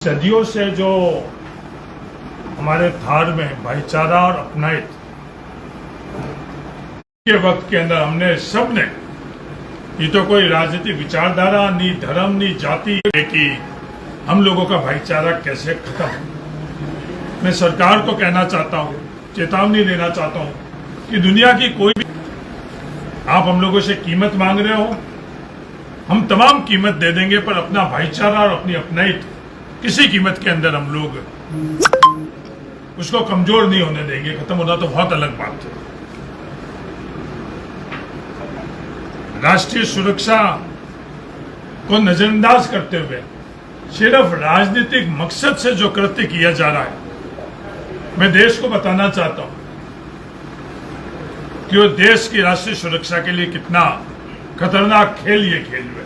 सदियों से जो हमारे थार में भाईचारा और अपनाइत के वक्त के अंदर हमने सबने, ये तो कोई राजनीतिक विचारधारा नहीं, धर्म नहीं, जाति कि हम लोगों का भाईचारा कैसे खत्म। मैं सरकार को कहना चाहता हूँ, चेतावनी देना चाहता हूँ कि दुनिया की कोई भी आप हम लोगों से कीमत मांग रहे हो, हम तमाम कीमत दे देंगे, पर अपना भाईचारा और अपनी अपनाइत किसी कीमत के अंदर हम लोग उसको कमजोर नहीं होने देंगे। खत्म होना तो बहुत अलग बात है। राष्ट्रीय सुरक्षा को नजरअंदाज करते हुए सिर्फ राजनीतिक मकसद से जो कृत्य किया जा रहा है, मैं देश को बताना चाहता हूं कि वो देश की राष्ट्रीय सुरक्षा के लिए कितना खतरनाक खेल ये खेल हुए।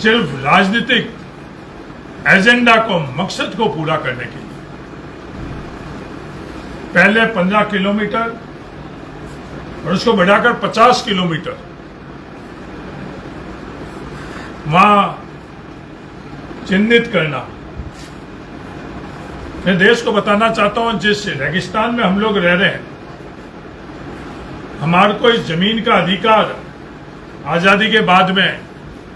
सिर्फ राजनीतिक एजेंडा को, मकसद को पूरा करने के लिए पहले 15 किलोमीटर और उसको बढ़ाकर 50 किलोमीटर वहां चिन्हित करना। मैं देश को बताना चाहता हूं, जिस रेगिस्तान में हम लोग रह रहे हैं, हमारे को इस जमीन का अधिकार आजादी के बाद में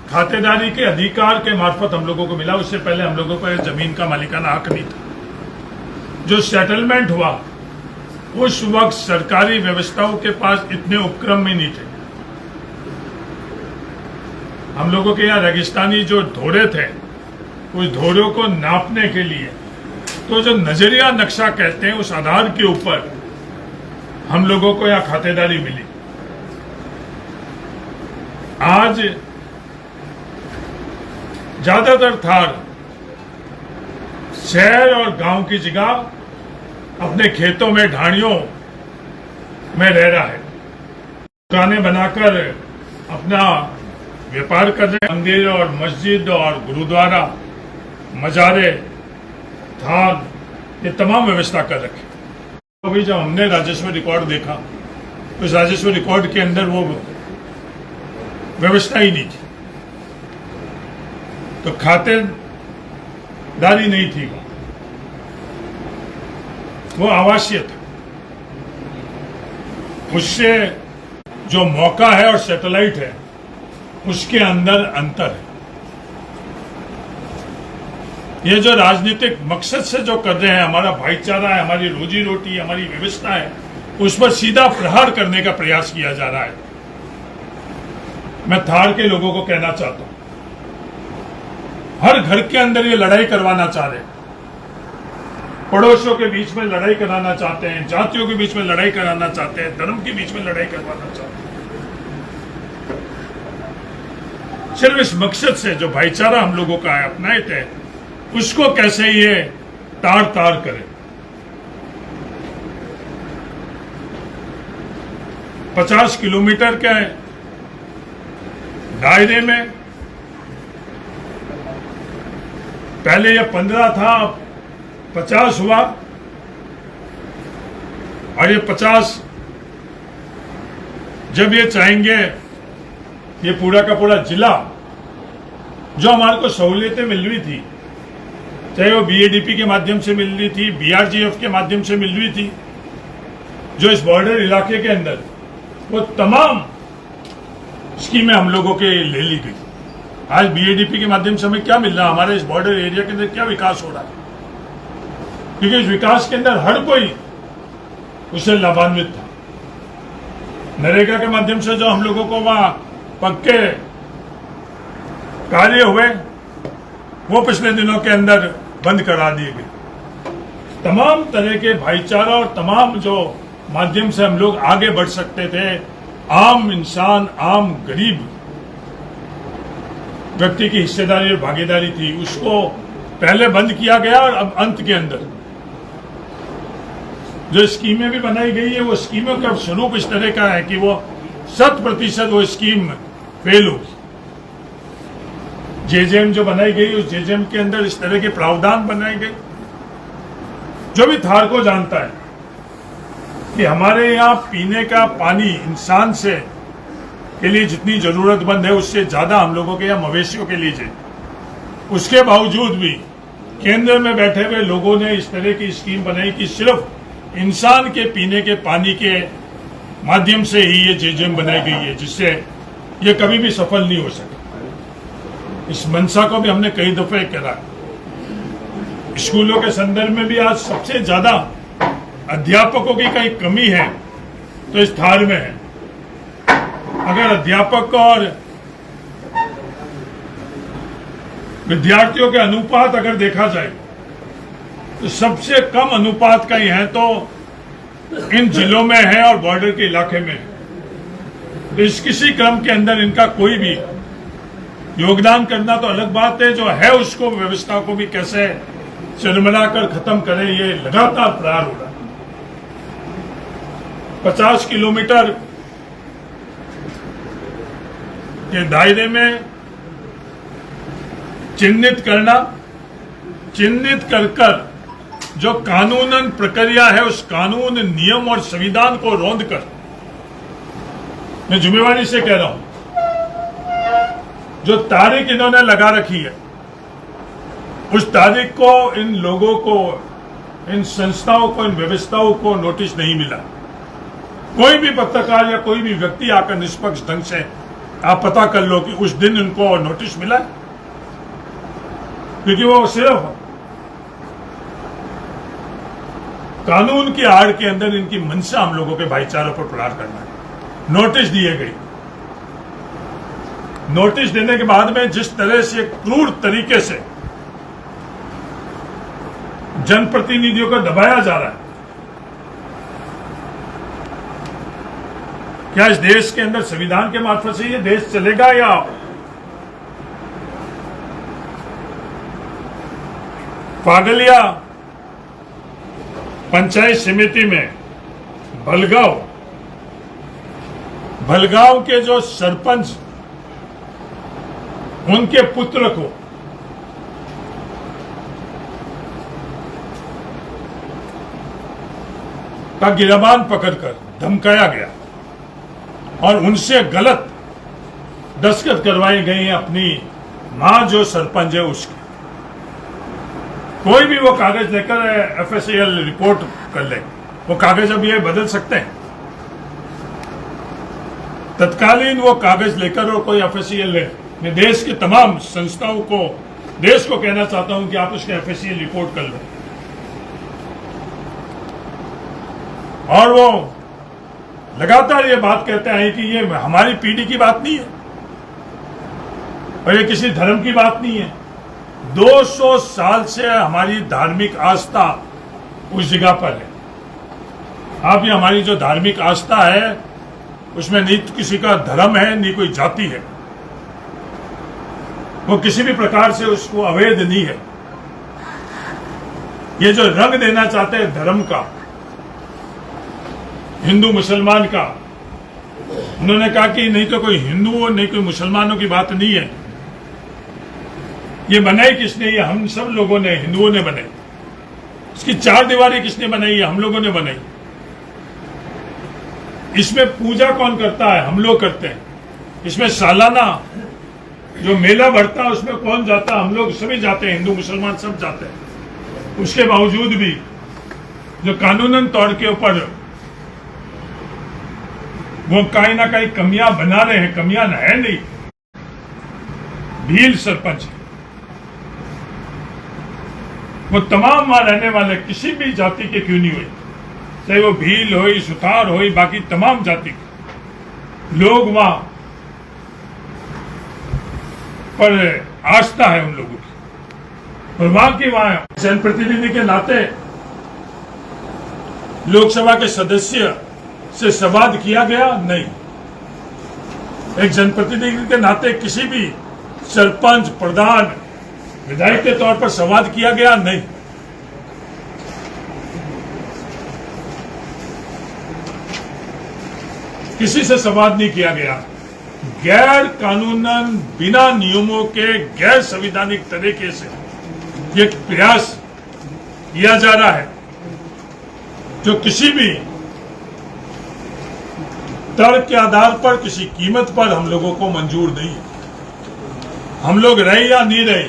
खातेदारी के अधिकार के मार्फत हम लोगों को मिला। उससे पहले हम लोगों को जमीन का मालिकाना हक नहीं था। जो सेटलमेंट हुआ उस वक्त सरकारी व्यवस्थाओं के पास इतने उपक्रम भी नहीं थे। हम लोगों के यहाँ रेगिस्तानी जो धोरे थे, उस धोरों को नापने के लिए तो जो नजरिया नक्शा कहते हैं, उस आधार के ऊपर हम लोगों को यहाँ खातेदारी मिली। आज ज्यादातर थार शहर और गांव की जगह अपने खेतों में, ढाणियों में रह रहा है। दुकानें बनाकर अपना व्यापार कर रहे हैं। मंदिर और मस्जिद और गुरुद्वारा, मजारे, थान, ये तमाम व्यवस्था कर रखे। अभी जब हमने राजस्व रिकॉर्ड देखा, उस राजस्व रिकॉर्ड के अंदर वो व्यवस्था ही नहीं थी, तो खातेदारी नहीं थी, वो आवासीय था। उससे जो मौका है और सैटेलाइट है, उसके अंदर अंतर है। ये जो राजनीतिक मकसद से जो कर रहे हैं, हमारा भाईचारा है, हमारी रोजी रोटी, हमारी व्यवस्था है, उस पर सीधा प्रहार करने का प्रयास किया जा रहा है। मैं थार के लोगों को कहना चाहता हूं, हर घर के अंदर ये लड़ाई करवाना चाह रहे हैं, पड़ोसियों के बीच में लड़ाई कराना चाहते हैं, जातियों के बीच में लड़ाई कराना चाहते हैं, धर्म के बीच में लड़ाई करवाना चाहते हैं। सिर्फ इस मकसद से जो भाईचारा हम लोगों का है, अपनाइत है, उसको कैसे ये तार तार करें। 50 किलोमीटर के दायरे में पहले ये 15 था, 50 हुआ, और ये 50 जब ये चाहेंगे, ये पूरा का पूरा जिला जो हमारे को सहूलियतें मिल रही थी, चाहे वो बीएडीपी के माध्यम से मिल रही थी, बीआरजीएफ के माध्यम से मिल रही थी, जो इस बॉर्डर इलाके के अंदर, वो तमाम स्कीमें हम लोगों के ले ली गई। आज बीएडीपी के माध्यम से हमें क्या मिल रहा है, हमारे इस बॉर्डर एरिया के अंदर क्या विकास हो रहा है, क्योंकि इस विकास के अंदर हर कोई उससे लाभान्वित था। नरेगा के माध्यम से जो हम लोगों को वहां पक्के कार्य हुए, वो पिछले दिनों के अंदर बंद करा दिए गए। तमाम तरह के भाईचारा और तमाम जो माध्यम से हम लोग आगे बढ़ सकते थे, आम इंसान, आम गरीब व्यक्ति की हिस्सेदारी और भागीदारी थी, उसको पहले बंद किया गया। और अब अंत के अंदर जो स्कीमें भी बनाई गई है, वो स्कीमों का स्वरूप इस तरह का है कि वो 100% वो स्कीम फेल होगी। जेजेएम जो बनाई गई, उस जेजेएम के अंदर इस तरह के प्रावधान बनाए गए। जो भी थार को जानता है कि हमारे यहाँ पीने का पानी इंसान से के लिए जितनी जरूरतमंद है, उससे ज्यादा हम लोगों के या मवेशियों के लिए चाहिए। उसके बावजूद भी केंद्र में बैठे हुए लोगों ने इस तरह की स्कीम बनाई कि सिर्फ इंसान के पीने के पानी के माध्यम से ही ये जेजेएम बनाई गई है, जिससे ये कभी भी सफल नहीं हो सके। इस मंशा को भी हमने कई दफे करा। स्कूलों के संदर्भ में भी आज सबसे ज्यादा अध्यापकों की कहीं कमी है तो इस थार में है। अगर अध्यापक और विद्यार्थियों के अनुपात अगर देखा जाए तो सबसे कम अनुपात कहीं है तो इन जिलों में है और बॉर्डर के इलाके में है। तो इस किसी क्रम के अंदर इनका कोई भी योगदान करना तो अलग बात है, जो है उसको व्यवस्था को भी कैसे चरमरा कर खत्म करें, ये लगातार प्रयास हो रहा है। 50 किलोमीटर के दायरे में चिन्हित कर जो कानूनन प्रक्रिया है उस कानून, नियम और संविधान को रौंद कर, मैं जिम्मेवारी से कह रहा हूं, जो तारीख इन्होंने लगा रखी है उस तारीख को इन लोगों को, इन संस्थाओं को, इन व्यवस्थाओं को नोटिस नहीं मिला। कोई भी पत्रकार या कोई भी व्यक्ति आकर निष्पक्ष ढंग से आप पता कर लो कि उस दिन इनको नोटिस मिला, क्योंकि वो सिर्फ कानून की आड़ के अंदर इनकी मंशा हम लोगों के भाईचारे पर प्रहार करना है। नोटिस दिए गई, नोटिस देने के बाद में जिस तरह से क्रूर तरीके से जनप्रतिनिधियों को दबाया जा रहा है, क्या इस देश के अंदर संविधान के मार्फत से ये देश चलेगा या पागलिया पंचायत समिति में भलगांव के जो सरपंच, उनके पुत्र को का गिरबान पकड़कर धमकाया गया और उनसे गलत दस्तखत करवाई गई है अपनी मां जो सरपंच है उसकी। कोई भी वो कागज लेकर एफएसएल रिपोर्ट कर ले, वो कागज अब ये बदल सकते हैं। तत्कालीन वो कागज लेकर और कोई एफएसएल ले, मैं देश के तमाम संस्थाओं को, देश को कहना चाहता हूं कि आप उसके एफएसएल रिपोर्ट कर लो। और वो लगातार ये बात कहते हैं कि ये हमारी पीढ़ी की बात नहीं है और ये किसी धर्म की बात नहीं है। 200 साल से हमारी धार्मिक आस्था उस जगह पर है। आप ये हमारी जो धार्मिक आस्था है उसमें नहीं किसी का धर्म है, नहीं कोई जाति है, वो किसी भी प्रकार से उसको अवैध नहीं है। ये जो रंग देना चाहते हैं धर्म का, हिंदू मुसलमान का, उन्होंने कहा कि नहीं तो कोई हिंदुओं नहीं कोई मुसलमानों की बात नहीं है। ये बनाई किसने? ये हम सब लोगों ने, हिंदुओं ने बनाई। इसकी 4 दीवारें किसने बनाई? है हम लोगों ने बनाई। इसमें पूजा कौन करता है? हम लोग करते हैं। इसमें सालाना जो मेला बढ़ता है उसमें कौन जाता है? हम लोग सभी जाते हैं, हिंदू मुसलमान सब जाते हैं। उसके बावजूद भी जो कानूनन तौर के ऊपर वो कहीं ना कहीं कमियां बना रहे हैं, कमियां है नहीं। भील सरपंच वो तमाम वहां रहने वाले किसी भी जाति के क्यों नहीं हुए, चाहे वो भील हो, सुथार हो, बाकी तमाम जाति के लोग वहां पर आस्था है उन लोगों की। और वहां जनप्रतिनिधि के नाते लोकसभा के सदस्य से संवाद किया गया? नहीं। एक जनप्रतिनिधि के नाते किसी भी सरपंच, प्रधान, विधायक के तौर पर संवाद किया गया? नहीं। किसी से संवाद नहीं किया गया। गैर कानूनन, बिना नियमों के, गैर संवैधानिक तरीके से ये प्रयास किया जा रहा है, जो किसी भी तर्क के आधार पर, किसी कीमत पर हम लोगों को मंजूर नहीं है। हम लोग रहे या नहीं रहे,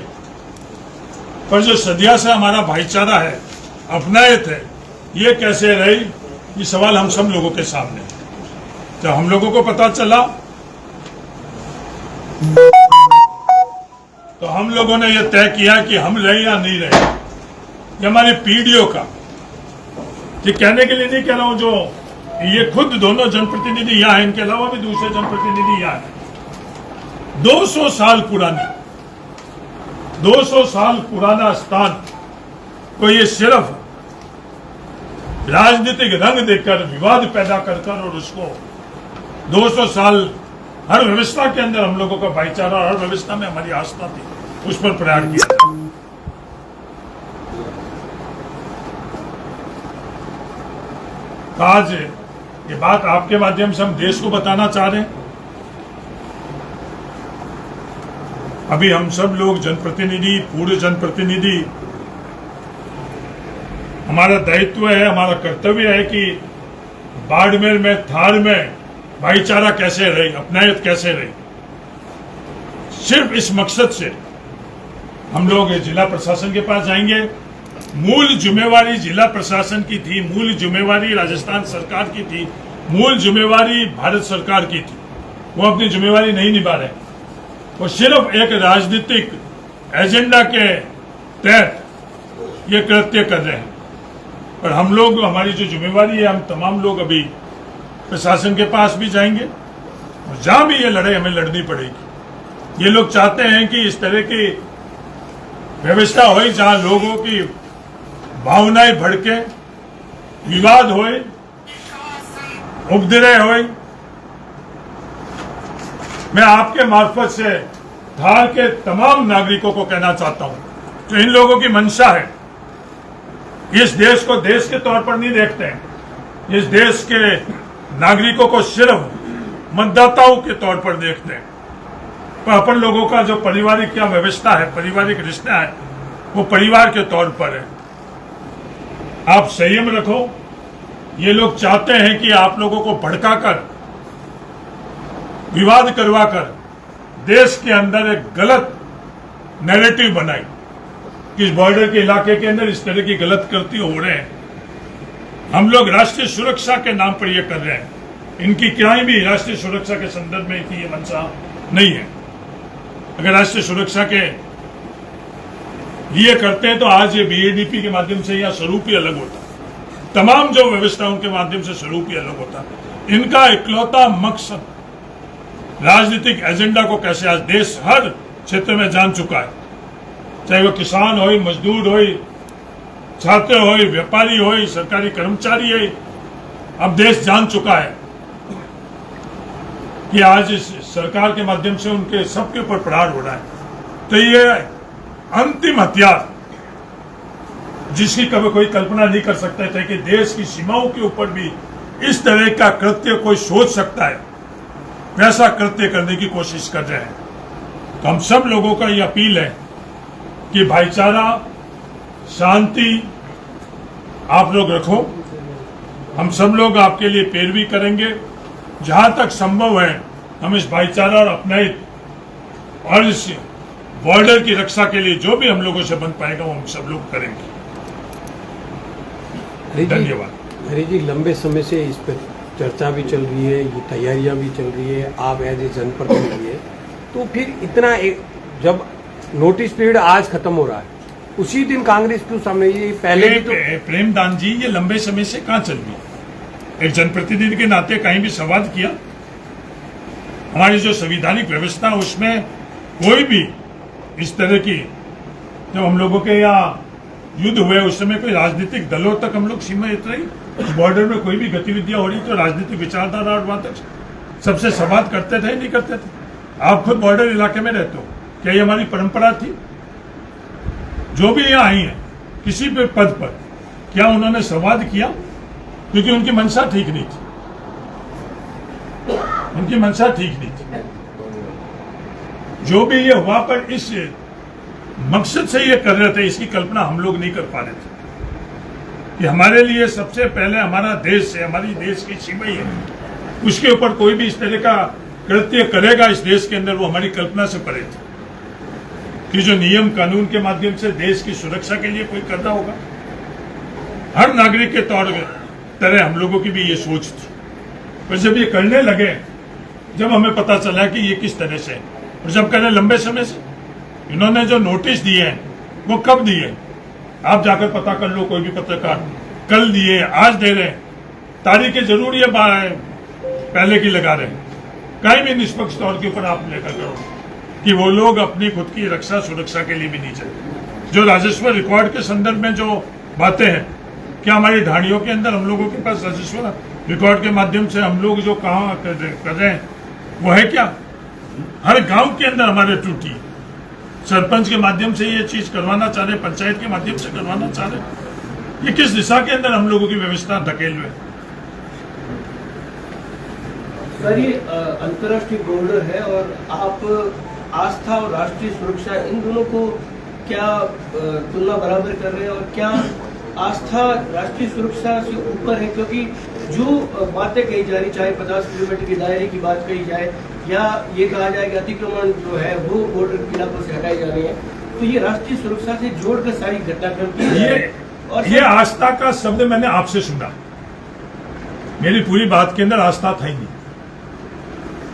पर जो सदिया से हमारा भाईचारा है, अपनायत है, ये कैसे रही, ये सवाल हम सब लोगों के सामने। जब हम लोगों को पता चला तो हम लोगों ने यह तय किया कि हम रहे या नहीं रहे। ये हमारी पीढ़ियों का, ये कहने के लिए नहीं कह रहा हूं, जो ये खुद दोनों जनप्रतिनिधि यहाँ हैं, इनके अलावा भी दूसरे जनप्रतिनिधि यहाँ हैं। 200 साल पुरानी, 200 साल पुराना स्थान को ये सिर्फ राजनीतिक रंग देकर, विवाद पैदा कर और उसको 200 साल हर व्यवस्था के अंदर हम लोगों का भाईचारा, हर व्यवस्था में हमारी आस्था थी, उस पर प्रयास किया। आज ये बात आपके माध्यम से हम देश को बताना चाह रहे हैं। अभी हम सब लोग जनप्रतिनिधि, पूर्व जनप्रतिनिधि, हमारा दायित्व है, हमारा कर्तव्य है कि बाड़मेर में, थार में भाईचारा कैसे रहे, अपनायत कैसे रहे। सिर्फ इस मकसद से हम लोग जिला प्रशासन के पास जाएंगे। मूल जिम्मेवारी जिला प्रशासन की थी, मूल जिम्मेवारी राजस्थान सरकार की थी, मूल जिम्मेवारी भारत सरकार की थी। वो अपनी जिम्मेवारी नहीं निभा रहे, वो सिर्फ एक राजनीतिक एजेंडा के तहत ये कृत्य कर रहे हैं। पर हम लोग, हमारी जो जिम्मेवारी है, हम तमाम लोग अभी प्रशासन के पास भी जाएंगे और जहां भी ये लड़ाई हमें लड़नी पड़ेगी। ये लोग चाहते हैं कि इस तरह की व्यवस्था हो जहां लोगों की भावनाएं भड़के, विवाद होए, उपद्रव होए। मैं आपके मार्फत से धार के तमाम नागरिकों को कहना चाहता हूं, जो इन लोगों की मंशा है, इस देश को देश के तौर पर नहीं देखते हैं, इस देश के नागरिकों को सिर्फ मतदाताओं के तौर पर देखते हैं। पर अपन लोगों का जो पारिवारिक क्या व्यवस्था है, पारिवारिक रिश्ता है, वो परिवार के तौर पर है। आप संयम रखो। ये लोग चाहते हैं कि आप लोगों को भड़काकर, विवाद करवाकर देश के अंदर एक गलत नैरेटिव बनाई कि इस बॉर्डर के इलाके के अंदर इस तरह की गलत कृत्य हो रहे हैं। हम लोग राष्ट्रीय सुरक्षा के नाम पर यह कर रहे हैं। इनकी कहीं भी राष्ट्रीय सुरक्षा के संदर्भ में की ये मंशा नहीं है। अगर राष्ट्रीय सुरक्षा के लिए करते हैं तो आज ये बीएडीपी के माध्यम से यह स्वरूप ही अलग होता, तमाम जो व्यवस्था उनके माध्यम से स्वरूप ही अलग होता। इनका इकलौता मकसद राजनीतिक एजेंडा को कैसे आज देश हर क्षेत्र में जान चुका है, चाहे वो किसान हो, मजदूर हो, छात्र हो, व्यापारी हो, सरकारी कर्मचारी हो। अब देश जान चुका है कि आज इस सरकार के माध्यम से उनके सबके ऊपर प्रहार हो रहा है। तो ये अंतिम हथियार, जिसकी कभी कोई कल्पना नहीं कर सकता था कि देश की सीमाओं के ऊपर भी इस तरह का कृत्य कोई सोच सकता है, वैसा कृत्य करने की कोशिश कर रहे हैं। तो हम सब लोगों का ये अपील है कि भाईचारा, शांति आप लोग रखो। हम सब लोग आपके लिए पैरवी करेंगे। जहां तक संभव है हम इस भाईचारा और अपनायत और इस बॉर्डर की रक्षा के लिए जो भी हम लोगों से बन पाएगा वो हम सब लोग करेंगे। धन्यवाद। हरी जी, लंबे समय से इस पर चर्चा भी चल रही है, ये तैयारियां भी चल रही है, आप एज ए जनप्रतिनिधि है, तो फिर इतना जब नोटिस पीरियड आज खत्म हो रहा है, उसी दिन कांग्रेस क्यों सामने? ये पहले भी तो प्रेमदान जी, ये लंबे समय से कहाँ चल रही है? एक जनप्रतिनिधि के नाते कहीं भी संवाद किया? हमारी जो संवैधानिक व्यवस्था है उसमें कोई भी इस तरह की, जब हम लोगों के यहाँ युद्ध हुए उस समय कोई राजनीतिक दलों तक हम लोग सीमा रही, बॉर्डर में कोई भी गतिविधियां हो रही तो राजनीतिक विचारधारा और वहां तक सबसे संवाद करते थे, नहीं करते थे? आप खुद बॉर्डर इलाके में रहते हो, क्या ये हमारी परंपरा थी? जो भी यहाँ आई है किसी भी पद पर, क्या उन्होंने संवाद किया? क्योंकि उनकी मंशा ठीक नहीं थी, उनकी मंशा ठीक नहीं थी। जो भी ये हुआ, पर इस मकसद से ये कर रहे थे, इसकी कल्पना हम लोग नहीं कर पा रहे थे कि हमारे लिए सबसे पहले हमारा देश है, हमारी देश की सीमा ही है, उसके ऊपर कोई भी इस तरह का कृत्य करेगा इस देश के अंदर, वो हमारी कल्पना से परे थे। कि जो नियम कानून के माध्यम से देश की सुरक्षा के लिए कोई कर रहा होगा। हर नागरिक के तौर तरह हम लोगों की भी ये सोच थी, पर जब ये करने लगे, जब हमें पता चला कि ये किस तरह से, और जब करें लंबे समय से, इन्होंने जो नोटिस दिए हैं वो कब दिए, आप जाकर पता कर लो, कोई भी पत्रकार, कल दिए, आज दे रहे, तारीखें जरूर ये पहले की लगा रहे, कहीं भी निष्पक्ष तौर के ऊपर आप लेकर करो कि वो लोग अपनी खुद की रक्षा सुरक्षा के लिए भी नहीं चले। जो राजस्व रिकॉर्ड के संदर्भ में जो बातें हैं, क्या हमारी ढाणियों के अंदर हम लोगों के पास राजस्व रिकॉर्ड के माध्यम से हम लोग जो काम कर रहे हैं वो है क्या? हर गांव के अंदर हमारे त्रुटि, सरपंच के माध्यम से ये चीज करवाना चाह रहे, पंचायत के माध्यम से करवाना चाह रहे, ये किस दिशा के अंदर हम लोगों की व्यवस्था धकेल हुए? सर, ये अंतर्राष्ट्रीय बॉर्डर है और आप आस्था और राष्ट्रीय सुरक्षा इन दोनों को क्या तुलना बराबर कर रहे हैं, और क्या आस्था राष्ट्रीय सुरक्षा से ऊपर है? क्योंकि जो बातें कही जा रही, चाहे 50 किलोमीटर के दायरे की बात कही जाए या ये कहा जाए कि अतिक्रमण जो है वो बॉर्डर के इलाकों से हटाए जा रहे हैं, तो ये राष्ट्रीय सुरक्षा से जोड़कर सारी घटनाक्रम की ये आस्था का शब्द मैंने आपसे सुना। मेरी पूरी बात के अंदर आस्था था ही नहीं।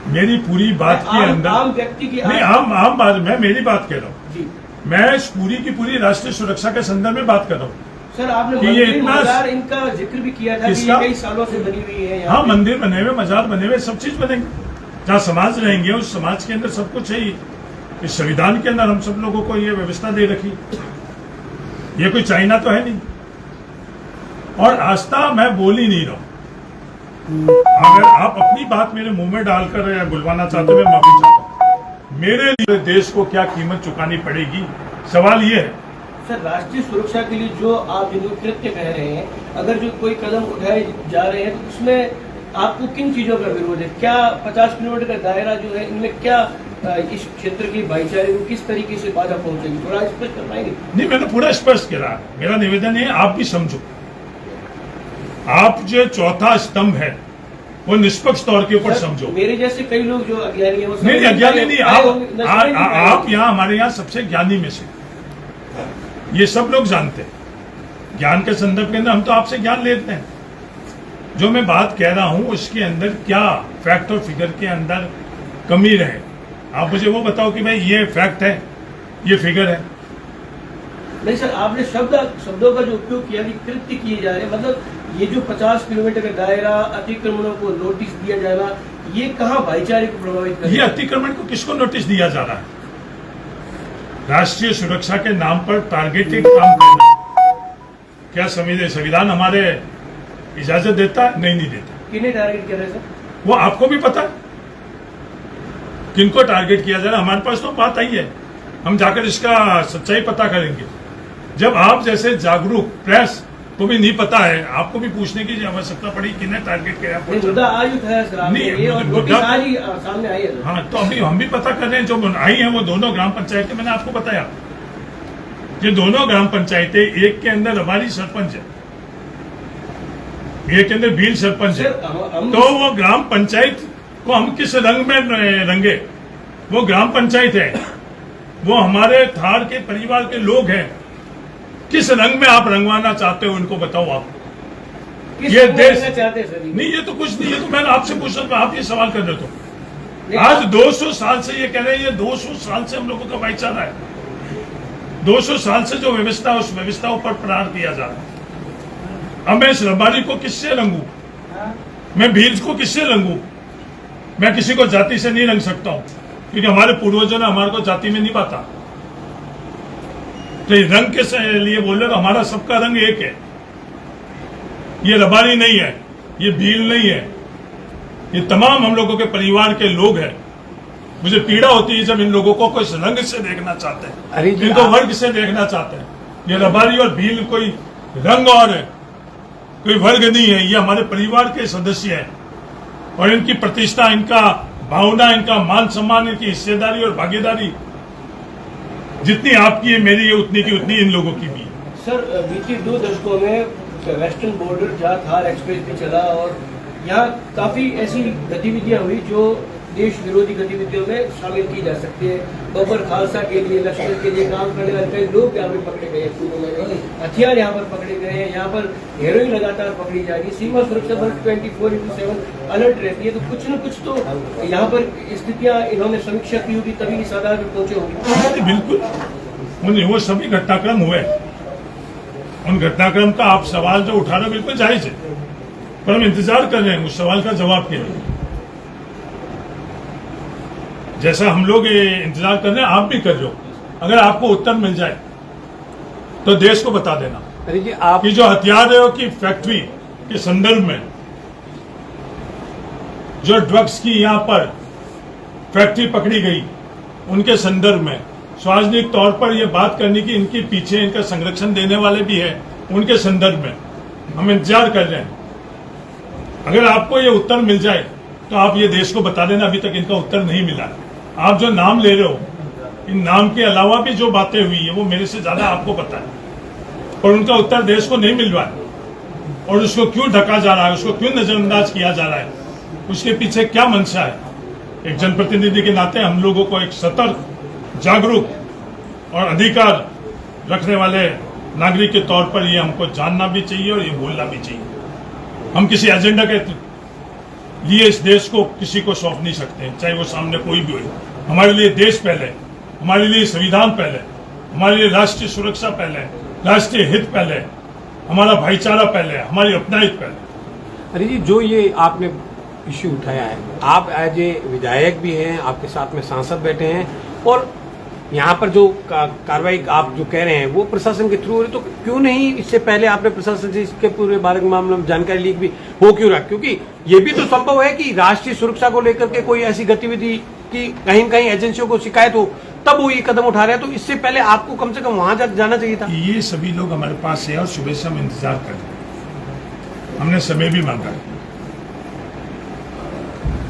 मेरी पूरी बात के अंदर आम व्यक्ति की नहीं, आम बात, मैं मेरी बात कह रहा हूँ, मैं पूरी की पूरी राष्ट्रीय सुरक्षा के संदर्भ में बात कर रहा हूँ। सर, आपने ये मंदिर मजार इनका जिक्र भी किया था कि ये कई सालों से बनी हुई है। हाँ, मंदिर बने हुए, मजार बने हुए, सब चीज बनेंगे। जहाँ समाज रहेंगे उस समाज के अंदर सब कुछ है ही। इस संविधान के अंदर हम सब लोगों को ये व्यवस्था दे रखी, ये कोई चाइना तो है नहीं। और आस्था मैं बोल ही नहीं रहा हूं। अगर आप अपनी बात मेरे मुंह में डालकर या बुलवाना चाहते हो, मैं माफी चाहता हूं। मेरे लिए देश को क्या कीमत चुकानी पड़ेगी, सवाल ये है। सर, राष्ट्रीय सुरक्षा के लिए जो आप जिनको कृत्य कह रहे हैं, अगर जो कोई कदम उठाए जा रहे हैं तो उसमें आपको किन चीजों का विरोध है? क्या 50 किलोमीटर का दायरा जो है, इनमें क्या इस क्षेत्र की भाईचारे को किस तरीके से बाधा पहुंचेगी? थोड़ा स्पष्ट कर पाएंगे? नहीं, मैंने पूरा स्पष्ट करा। मेरा निवेदन है आप भी समझो, आप जो चौथा स्तंभ है वो निष्पक्ष तौर के ऊपर समझो। मेरे जैसे कई लोग जो अज्ञानी है वो नहीं, अज्ञानी नहीं, आप यहाँ हमारे यहाँ सबसे ज्ञानी में से, ये सब लोग जानते हैं। ज्ञान के संदर्भ के अंदर हम तो आपसे ज्ञान लेते हैं। जो मैं बात कह रहा हूं उसके अंदर क्या फैक्ट और फिगर के अंदर कमी रहे, आप मुझे वो बताओ कि भाई ये फैक्ट है, ये फिगर है। नहीं सर, आपने शब्दों का जो उपयोग किया कि कृत्य किए जा रहे हैं, मतलब ये जो 50 किलोमीटर का दायरा, अतिक्रमणों को नोटिस दिया जाना, ये कहाँ भाईचारे को प्रभावित कर? ये अतिक्रमण को किसको नोटिस दिया जा रहा है? राष्ट्रीय सुरक्षा के नाम पर टारगेटेड काम करना क्या संविधान हमारे इजाजत देता है? नहीं देता। किन्हें टारगेट कर रहे हैं सर? वो आपको भी पता है किनको टारगेट किया जा रहा है। हमारे पास तो बात आई है, हम जाकर इसका सच्चाई पता करेंगे। जब आप जैसे जागरूक प्रेस को भी नहीं पता है, आपको भी पूछने की आवश्यकता पड़ी किन्हें टारगेट किया। मुद्दा आज उठाया सर आपने, ये और नोटिस आज ही सामने आई है। हाँ, तो अभी हम भी पता कर रहे हैं। जो आई हैं वो दोनों ग्राम पंचायतें, मैंने आपको बताया, ये दोनों ग्राम पंचायतें, एक के अंदर हमारी सरपंच है, एक के अंदर भील सरपंच है। तो वो ग्राम पंचायत को हम किस रंग में रंगे? वो ग्राम पंचायत है, वो हमारे थार के परिवार के लोग हैं। किस रंग में आप रंगवाना चाहते हो इनको बताओ। आप ये देश चाहते सर? नहीं, ये तो कुछ नहीं, ये तो मैंने आपसे पूछा था, आप ये सवाल कर रहे हो। आज 200 साल से ये कह रहे हैं, ये 200 साल से हम लोगों का भाईचारा है। 200 साल से जो व्यवस्था, उस व्यवस्था पर प्रहार किया जा रहा है। अब मैं इस रबारी को किससे रंगू? मैं भील को किससे रंगू? मैं किसी को जाति से नहीं रंग सकता हूं, क्योंकि हमारे पूर्वजों ने हमारे को जाति में नहीं बांटा। तो रंग के लिए बोल रहे तो हमारा सबका रंग एक है। ये रबारी नहीं है, ये भील नहीं है, ये तमाम हम लोगों के परिवार के लोग हैं। मुझे पीड़ा होती है जब इन लोगों को कोई रंग से देखना चाहते हैं, इनको वर्ग से देखना चाहते हैं। ये रबारी और भील कोई रंग और कोई वर्ग नहीं है, ये हमारे परिवार के सदस्य हैं। और इनकी प्रतिष्ठा, इनका भावना, इनका मान सम्मान, इनकी हिस्सेदारी और भागीदारी जितनी आपकी है, मेरी है, उतनी की उतनी इन लोगों की भी। सर, बीते 2 दशकों में वेस्टर्न बॉर्डर जहाँ थार एक्सप्रेस भी चला और यहाँ काफी ऐसी गतिविधियां हुई जो देश विरोधी गतिविधियों में शामिल की जा सकती है। बबर खालसा के लिए, लश्कर के लिए काम करने वाले कई लोग यहाँ पे पकड़े गए हैं, पूरे में हथियार यहाँ पर पकड़े गए हैं, यहाँ पर हेरोइन लगातार पकड़ी जा रही है। सीमा सुरक्षा बल 24/7 अलर्ट रहती है, तो कुछ न कुछ तो यहाँ पर स्थितियाँ इन्होंने समीक्षा की होगी, तभी इस आधार पर पहुंचे होंगे। बिल्कुल वो सभी घटनाक्रम हुए, उन घटनाक्रम का आप सवाल जो उठा रहे हो बिल्कुल जायज है, पर हम इंतजार कर रहे हैं उस सवाल का जवाब के लिए। जैसा हम लोग ये इंतजार कर रहे हैं, आप भी कर रहे हो। अगर आपको उत्तर मिल जाए तो देश को बता देना। अरे जी, आप कि जो हथियारों की फैक्ट्री के संदर्भ में, जो ड्रग्स की यहाँ पर फैक्ट्री पकड़ी गई, उनके संदर्भ में सार्वजनिक तौर पर यह बात करने की इनके पीछे इनका संरक्षण देने वाले भी है, उनके संदर्भ में हम इंतजार कर रहे हैं। अगर आपको ये उत्तर मिल जाए तो आप ये देश को बता देना। अभी तक इनका उत्तर नहीं मिला है। आप जो नाम ले रहे हो, इन नाम के अलावा भी जो बातें हुई है वो मेरे से ज्यादा आपको पता है, और उनका उत्तर देश को नहीं मिल रहा है। और उसको क्यों ढका जा रहा है, उसको क्यों नजरअंदाज किया जा रहा है, उसके पीछे क्या मंशा है। एक जनप्रतिनिधि के नाते हम लोगों को एक सतर्क, जागरूक और अधिकार रखने वाले नागरिक के तौर पर ये हमको जानना भी चाहिए और ये बोलना भी चाहिए। हम किसी एजेंडा के लिए इस देश को किसी को सौंप नहीं सकते, चाहे वो सामने कोई भी हो। हमारे लिए देश पहले, हमारे लिए संविधान पहले, हमारे लिए राष्ट्रीय सुरक्षा पहले, राष्ट्रीय हित पहले, हमारा भाईचारा पहले, हमारी अपनाहित पहले। अरे जी, जो ये आपने इश्यू उठाया है, आप एज ए विधायक भी हैं, आपके साथ में सांसद बैठे हैं, और यहाँ पर जो कार्रवाई आप जो कह रहे हैं वो प्रशासन के थ्रू हो रही, तो क्यों नहीं इससे पहले आपने प्रशासन से इसके पूरे बारे में मामले में जानकारी लीक भी हो क्यों रहा? क्योंकि ये भी तो संभव है कि राष्ट्रीय सुरक्षा को लेकर के कोई ऐसी गतिविधि की कहीं कहीं एजेंसियों को शिकायत हो, तब वो ये कदम उठा रहे हैं, तो इससे पहले आपको कम से कम वहां जाना चाहिए था। ये सभी लोग हमारे पास है और सुबह से हम इंतजार कर रहे हैं। हमने समय भी मांगा है,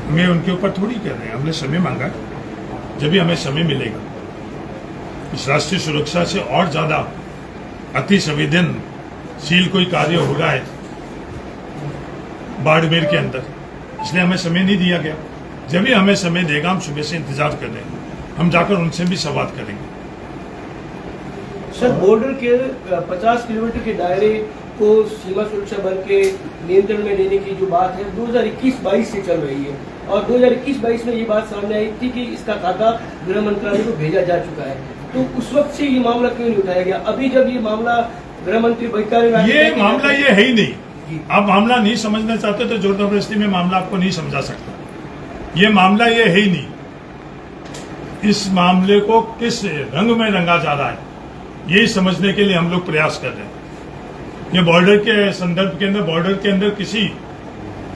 हमें उनके ऊपर थोड़ी कर रहे हैं, हमने समय मांगा है। जब भी हमें समय मिलेगा, इस राष्ट्रीय सुरक्षा से और ज्यादा अति संवेदनशील कोई कार्य हो रहा है बाड़मेर के अंदर, इसलिए हमें समय नहीं दिया गया। जब भी हमें समय देगा, हम सुबह से इंतजार कर रहे हैं, हम जाकर उनसे भी संवाद करेंगे। सर, बॉर्डर के 50 किलोमीटर के दायरे को सीमा सुरक्षा बल के नियंत्रण में लेने की जो बात है 2021-22 से चल रही है, और 2021-22 में ये बात सामने आई थी कि इसका खाका गृह मंत्रालय को भेजा जा चुका है। तो उस वक्त से ये मामला क्यों नहीं उठाया गया? अभी जब ये मामला गृह मंत्री ये मामला ये है ही नहीं। आप मामला नहीं समझना चाहते तो जोर जबरदस्ती में मामला आपको नहीं समझा सकता। ये मामला ये है ही नहीं। इस मामले को किस रंग में रंगा जा रहा है, यही समझने के लिए हम लोग प्रयास कर रहे हैं। ये बॉर्डर के संदर्भ के अंदर, बॉर्डर के अंदर किसी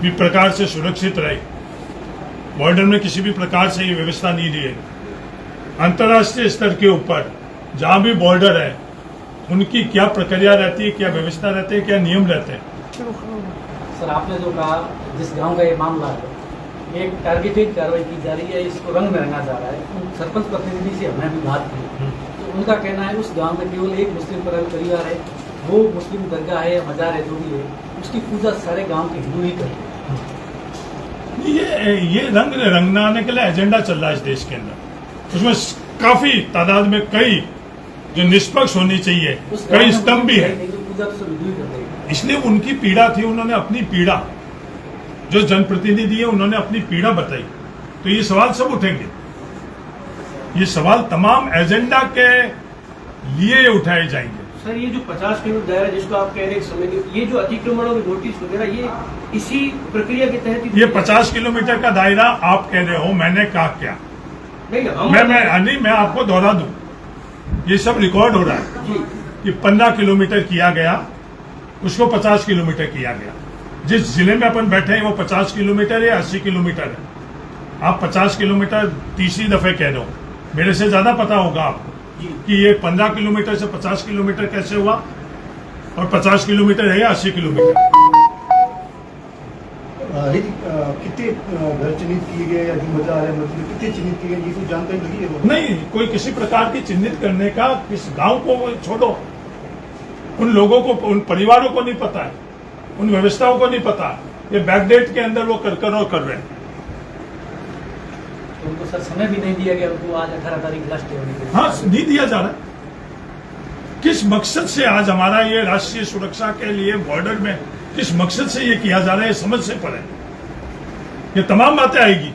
भी प्रकार से सुरक्षित रहे, बॉर्डर में किसी भी प्रकार से ये व्यवस्था नहीं दी है। अंतर्राष्ट्रीय स्तर के ऊपर जहां भी बॉर्डर है, उनकी क्या प्रक्रिया रहती है, क्या व्यवस्था रहती है, क्या नियम रहते हैं। सर, आपने जो कहा, जिस गांव का ये मामला है, एक टारगेटेड कार्रवाई की जा रही है, इसको रंग में रंगा जा रहा है। सरपंच प्रतिनिधि से हमने भी बात की, तो उनका कहना है उस गांव में केवल एक मुस्लिम परिवार है, वो मुस्लिम दरगाह है या मजार है, जो भी है, उसकी पूजा सारे गांव के हिंदू ही करते हैं। ये रंग रंगनाने के लिए एजेंडा चल रहा है इस देश के अंदर। उसमें काफी तादाद में कई जो निष्पक्ष होनी चाहिए, कई स्तंभ भी है। इसलिए उनकी पीड़ा थी, उन्होंने अपनी पीड़ा, जो जनप्रतिनिधि है उन्होंने अपनी पीड़ा बताई, तो ये सवाल सब उठेंगे। ये सवाल तमाम एजेंडा के लिए उठाए जाएंगे। सर, ये जो 50 किलोमीटर दायरा जिसको आप कह रहे हैं समय, ये जो अतिक्रमणों की नोटिस वगैरह, ये इसी प्रक्रिया के तहत ये 50 किलोमीटर का दायरा आप कह रहे हो, मैंने कहा क्या? मैं आपको दोहरा दूं, ये सब रिकॉर्ड हो रहा है कि 15 किलोमीटर किया गया, उसको 50 किलोमीटर किया गया। जिस जिले में अपन बैठे हैं वो 50 किलोमीटर है, 80 किलोमीटर है। आप 50 किलोमीटर तीसरी दफे कह रहे हो, मेरे से ज्यादा पता होगा आपको कि ये 15 किलोमीटर से 50 किलोमीटर कैसे हुआ, और 50 किलोमीटर है या 80 किलोमीटर। कितने घर चिन्हित किए गए या जो मजा है, मतलब कितने चिन्हित किए गए, ये कुछ जानकारी लगी है? नहीं, कोई किसी प्रकार की चिन्हित करने का, किस गांव को छोड़ो, उन लोगों को, उन परिवारों को नहीं पता है, उन व्यवस्थाओं को नहीं पता। ये बैकडेट के अंदर वो कर रहे हैं। तो उनको सर समय भी नहीं दिया गया, उनको आज 18 तारीख लास्ट डे होने के लिए। हाँ, नहीं दिया जा रहा है। किस मकसद से आज हमारा ये राष्ट्रीय सुरक्षा के लिए बॉर्डर में किस मकसद से ये किया जा रहा है, ये समझ से परे ये तमाम बातें आएगी।